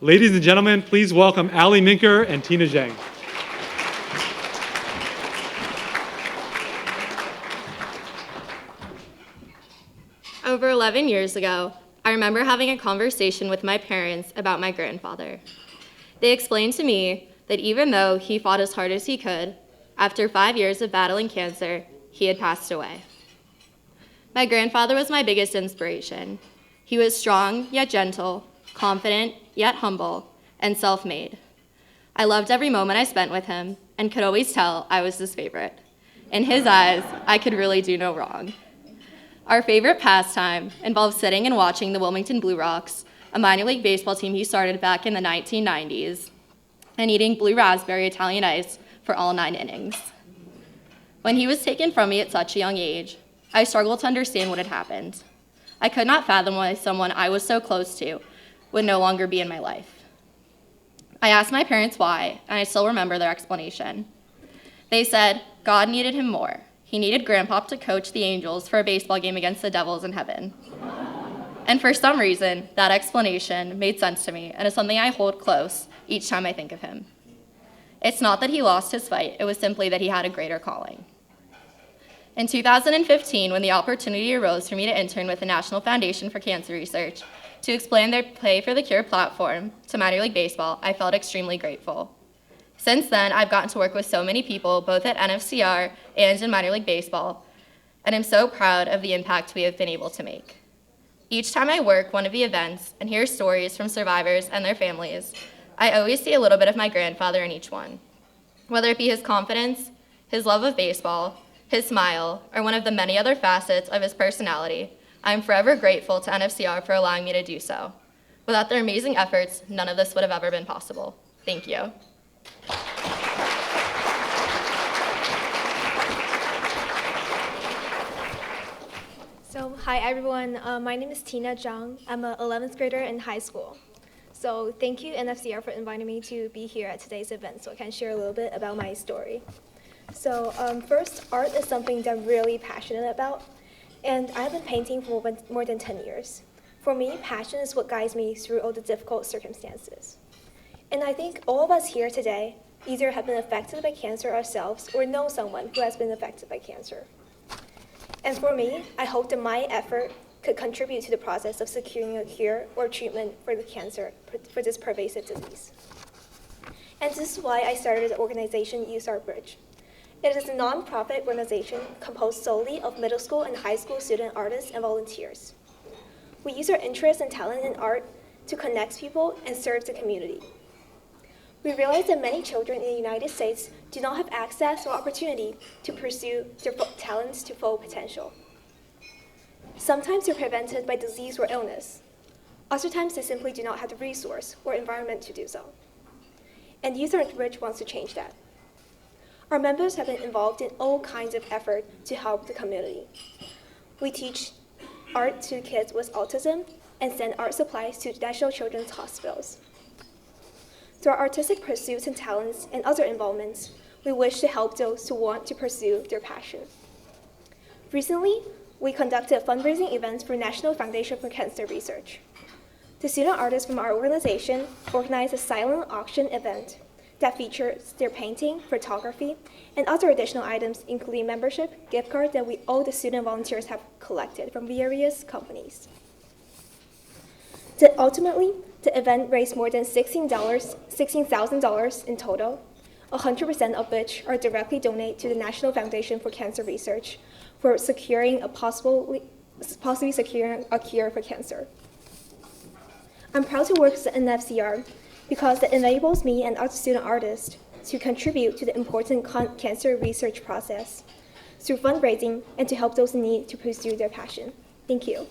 Ladies and gentlemen, please welcome Ally Minker and Tina Zhang. Over 11 years ago, I remember having a conversation with my parents about my grandfather. They explained to me that even though he fought as hard as he could, after 5 years of battling cancer, he had passed away. My grandfather was my biggest inspiration. He was strong yet gentle, confident yet humble, and self-made. I loved every moment I spent with him and could always tell I was his favorite. In his eyes, I could really do no wrong. Our favorite pastime involved sitting and watching the Wilmington Blue Rocks, a minor league baseball team he started back in the 1990s, and eating blue raspberry Italian ice for all 9 innings. When he was taken from me at such a young age, I struggled to understand what had happened. I could not fathom why someone I was so close to would no longer be in my life. I asked my parents why, and I still remember their explanation. They said God needed him more. He needed Grandpa to coach the Angels for a baseball game against the Devils in heaven. And for some reason, that explanation made sense to me and is something I hold close each time I think of him. It's not that he lost his fight, it was simply that he had a greater calling. In 2015, when the opportunity arose for me to intern with the National Foundation for Cancer Research to explain their Play for the Cure platform to minor league baseball, I felt extremely grateful. Since then, I've gotten to work with so many people, both at NFCR and in minor league baseball, and I'm so proud of the impact we have been able to make. Each time I work one of the events and hear stories from survivors and their families, I always see a little bit of my grandfather in each one. Whether it be his confidence, his love of baseball, his smile, or one of the many other facets of his personality, I am forever grateful to NFCR for allowing me to do so. Without their amazing efforts, none of this would have ever been possible. Thank you. So, hi everyone, my name is Tina Zhang. I'm an 11th grader in high school. So thank you NFCR for inviting me to be here at today's event so I can share a little bit about my story. So first, art is something that I'm really passionate about, and I've been painting for more than 10 years. For me, passion is what guides me through all the difficult circumstances. And I think all of us here today either have been affected by cancer ourselves or know someone who has been affected by cancer. And for me, I hope that my effort could contribute to the process of securing a cure or treatment for the cancer, for this pervasive disease. And this is why I started the organization Use Our Bridge. It is a nonprofit organization composed solely of middle school and high school student artists and volunteers. We use our interest and talent in art to connect people and serve the community. We realize that many children in the United States do not have access or opportunity to pursue their talents to full potential. Sometimes they're prevented by disease or illness. Other times they simply do not have the resource or environment to do so. And Youth Our Bridge wants to change that. Our members have been involved in all kinds of effort to help the community. We teach art to kids with autism and send art supplies to National Children's Hospitals. Through our artistic pursuits and talents and other involvements, we wish to help those who want to pursue their passion. Recently, we conducted fundraising events for National Foundation for Cancer Research. The student artists from our organization organized a silent auction event that features their painting, photography, and other additional items, including membership, gift cards that all the student volunteers have collected from various companies. Ultimately, the event raised more than $16,000 in total, 100% of which are directly donated to the National Foundation for Cancer Research for possibly securing a cure for cancer. I'm proud to work with the NFCR because it enables me and other student artists to contribute to the important cancer research process through fundraising and to help those in need to pursue their passion. Thank you.